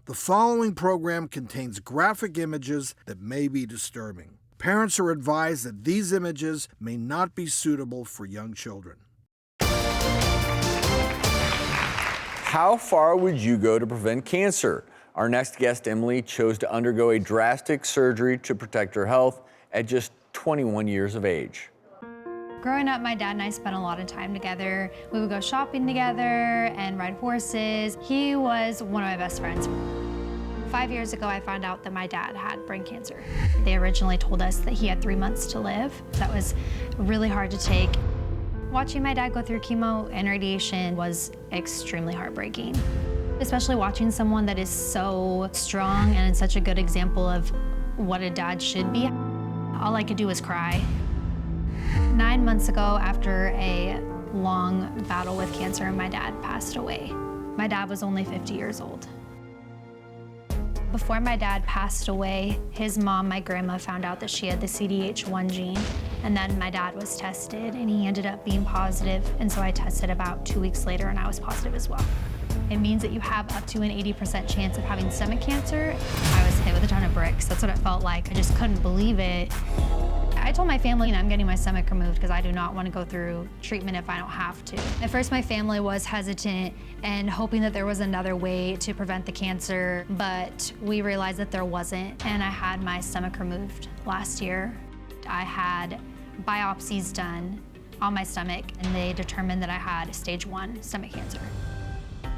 The following program contains graphic images that may be disturbing. Parents are advised that these images may not be suitable for young children. How far would you go to prevent cancer? Our next guest, Emily, chose to undergo a drastic surgery to protect her health at just 21 years of age. Growing up, my dad and I spent a lot of time together. We would go shopping together and ride horses. He was one of my best friends. 5 years ago, I found out that my dad had brain cancer. They originally told us that he had 3 months to live. That was really hard to take. Watching my dad go through chemo and radiation was extremely heartbreaking, especially watching someone that is so strong and such a good example of what a dad should be. All I could do was cry. 9 months ago, after a long battle with cancer, my dad passed away. My dad was only 50 years old. Before my dad passed away, his mom, my grandma, found out that she had the CDH1 gene, and then my dad was tested, and he ended up being positive, and so I tested about 2 weeks later, and I was positive as well. It means that you have up to an 80% chance of having stomach cancer. I was hit with a ton of bricks. That's what it felt like. I just couldn't believe it. I told my family I'm getting my stomach removed because I do not want to go through treatment if I don't have to. At first, my family was hesitant and hoping that there was another way to prevent the cancer, but we realized that there wasn't, and I had my stomach removed last year. I had biopsies done on my stomach, and they determined that I had stage 1 stomach cancer.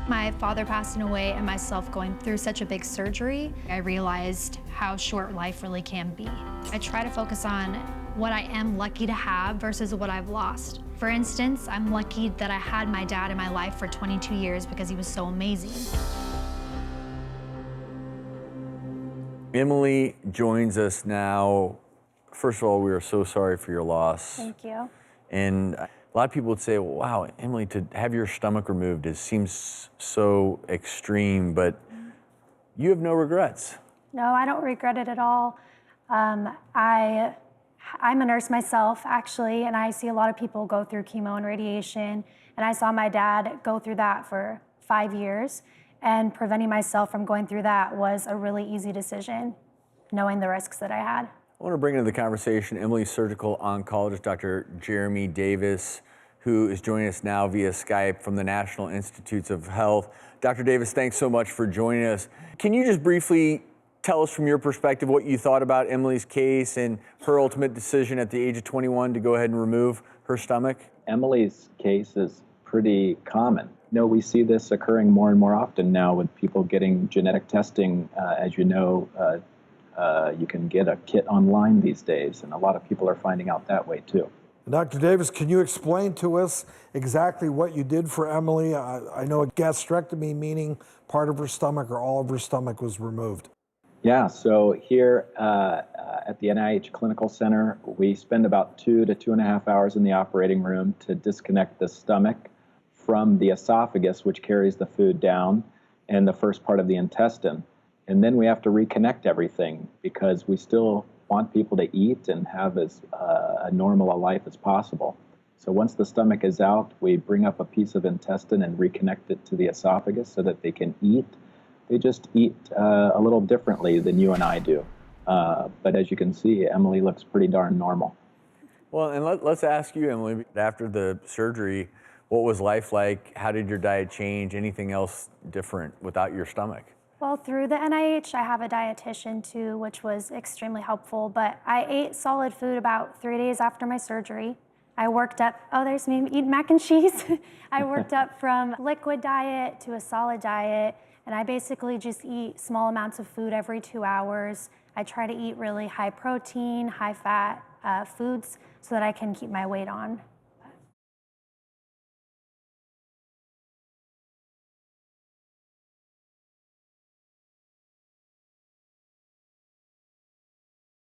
My father passing away and myself going through such a big surgery, I realized how short life really can be. I try to focus on what I am lucky to have versus what I've lost. For instance, I'm lucky that I had my dad in my life for 22 years because he was so amazing. Emily joins us now. First of all, we are so sorry for your loss. Thank you. And a lot of people would say, well, wow, Emily, to have your stomach removed, it seems so extreme, but you have no regrets. No, I don't regret it at all. I'm a nurse myself, actually, and I see a lot of people go through chemo and radiation, and I saw my dad go through that for 5 years, and preventing myself from going through that was a really easy decision, knowing the risks that I had. I want to bring into the conversation Emily's surgical oncologist, Dr. Jeremy Davis, who is joining us now via Skype from the National Institutes of Health. Dr. Davis, thanks so much for joining us. Can you just briefly tell us from your perspective what you thought about Emily's case and her ultimate decision at the age of 21 to go ahead and remove her stomach? Emily's case is pretty common. We see this occurring more and more often now with people getting genetic testing. As you know, you can get a kit online these days, and a lot of people are finding out that way too. Dr. Davis, can you explain to us exactly what you did for Emily? I know a gastrectomy, meaning part of her stomach or all of her stomach was removed. Yeah, so here at the NIH Clinical Center, we spend about 2 to 2.5 hours in the operating room to disconnect the stomach from the esophagus, which carries the food down, and the first part of the intestine. And then we have to reconnect everything because we still want people to eat and have as a normal a life as possible. So once the stomach is out, we bring up a piece of intestine and reconnect it to the esophagus so that they can eat. They just eat a little differently than you and I do. But as you can see, Emily looks pretty darn normal. Well, and let's ask you, Emily, after the surgery, what was life like? How did your diet change? Anything else different without your stomach? Well, through the NIH, I have a dietitian too, which was extremely helpful, but I ate solid food about 3 days after my surgery. I worked up, there's me eating mac and cheese. I worked up from liquid diet to a solid diet, and I basically just eat small amounts of food every 2 hours. I try to eat really high protein, high fat foods so that I can keep my weight on.